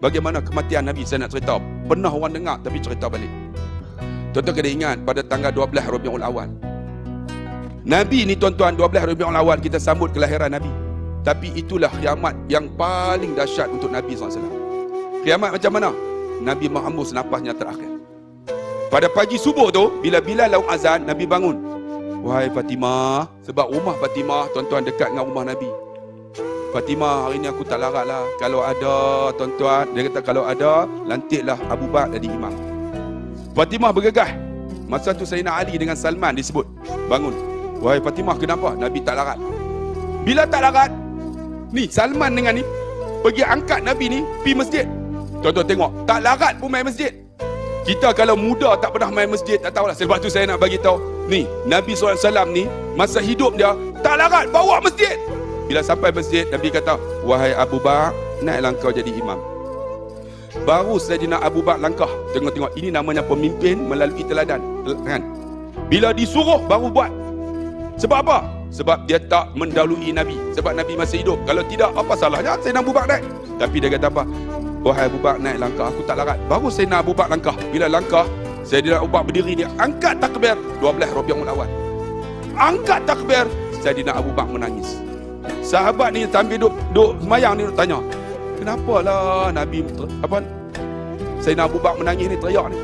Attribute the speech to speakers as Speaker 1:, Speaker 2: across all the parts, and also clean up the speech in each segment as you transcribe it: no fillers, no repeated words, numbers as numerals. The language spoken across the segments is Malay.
Speaker 1: Bagaimana kematian Nabi, saya nak cerita. Pernah orang dengar tapi cerita balik. Tuan-tuan kena ingat, pada tanggal 12 Rabiul Awal, Nabi ni tuan-tuan, 12 Rabiul Awal kita sambut kelahiran Nabi. Tapi itulah kiamat yang paling dahsyat untuk Nabi SAW. Kiamat macam mana? Nabi menghembus nafasnya terakhir. Pada pagi subuh tu, bila Bilal laung azan, Nabi bangun. Wahai Fatimah, sebab rumah Fatimah tuan-tuan dekat dengan rumah Nabi. Fatimah, hari ni aku tak larat lah. Kalau ada tuan-tuan, dia kata kalau ada, lantiklah Abu Bakar jadi imam. Fatimah bergegah. Masa tu Sayyidina Ali dengan Salman disebut. Bangun. Wahai Fatimah, kenapa? Nabi tak larat. Bila tak larat, ni Salman dengan ni pergi angkat Nabi ni pergi masjid. Tuan-tuan tengok, tak larat pun main masjid. Kita kalau muda tak pernah main masjid, tak tahulah. Sebab tu saya nak bagi tahu, ni Nabi SAW ni masa hidup dia tak larat, bawa masjid. Bila sampai masjid, Nabi kata, wahai Abu Bakar, naiklah kau jadi imam. Baru Sayyidina Abu Bakar langkah. Tengok-tengok, ini namanya pemimpin melalui teladan kan? Bila disuruh baru buat. Sebab apa? Sebab dia tak mendahului Nabi. Sebab Nabi masih hidup. Kalau tidak, apa salahnya Sayyidina Abu Bakar naik? Tapi dia kata apa? Wahai Abu Bakar, naik langkah, aku tak larat. Baru Sayyidina Abu Bakar langkah. Bila langkah, Sayyidina Abu Bakar berdiri, dia angkat takbir 12 Rabiul Awal. Angkat takbir, Sayyidina Abu Bakar menangis. Sahabat ni sambil duk semayang ni, duk tanya, kenapa lah Nabi Sayyidina Abu Bakar menangis ni, teriak ni.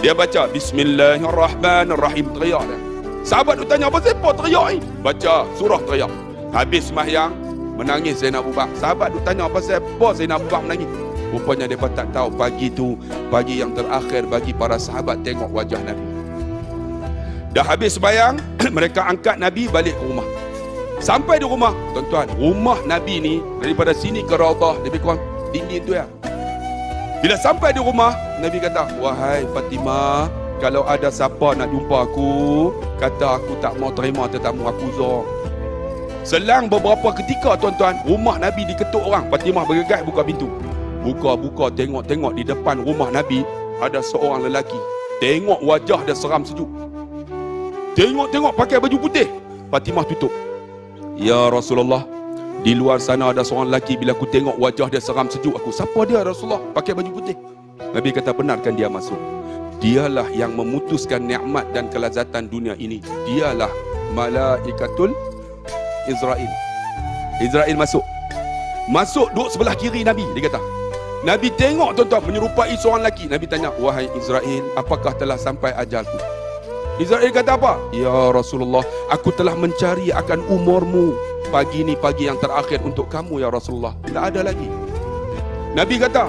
Speaker 1: Dia baca Bismillahirrahmanirrahim, teriak dia. Sahabat tu tanya, apa siapa teriak ni? Baca surah teriak. Habis semayang, menangis Sayyidina Abu Bakar. Sahabat tu tanya, apa siapa Sayyidina Abu Bakar menangis? Rupanya mereka tak tahu pagi tu pagi yang terakhir bagi para sahabat tengok wajah Nabi. Dah habis semayang, mereka angkat Nabi balik ke rumah. Sampai di rumah, tuan-tuan, rumah Nabi ni daripada sini ke Raudhah lebih kurang dinding tu ya. Bila sampai di rumah, Nabi kata, wahai Fatimah, kalau ada siapa nak jumpa aku, kata aku tak mau terima tetamu aku Zor. Selang beberapa ketika tuan-tuan, rumah Nabi diketuk orang. Fatimah bergegas buka pintu. Buka-buka, tengok-tengok di depan rumah Nabi ada seorang lelaki. Tengok wajah dia seram sejuk. Tengok-tengok pakai baju putih. Fatimah tutup. Ya Rasulullah, di luar sana ada seorang lelaki, bila aku tengok wajah dia seram sejuk aku. Siapa dia Rasulullah? Pakai baju putih. Nabi kata, benarkan dia masuk. Dialah yang memutuskan nikmat dan kelazatan dunia ini. Dialah Malaikatul Israel. Israel masuk. Masuk duduk sebelah kiri Nabi, dia kata. Nabi tengok tuan-tuan, menyerupai seorang lelaki. Nabi tanya, wahai Israel, apakah telah sampai ajalku? Israel kata apa? Ya Rasulullah, aku telah mencari akan umurmu. Pagi ni pagi yang terakhir untuk kamu ya Rasulullah. Tak ada lagi. Nabi kata,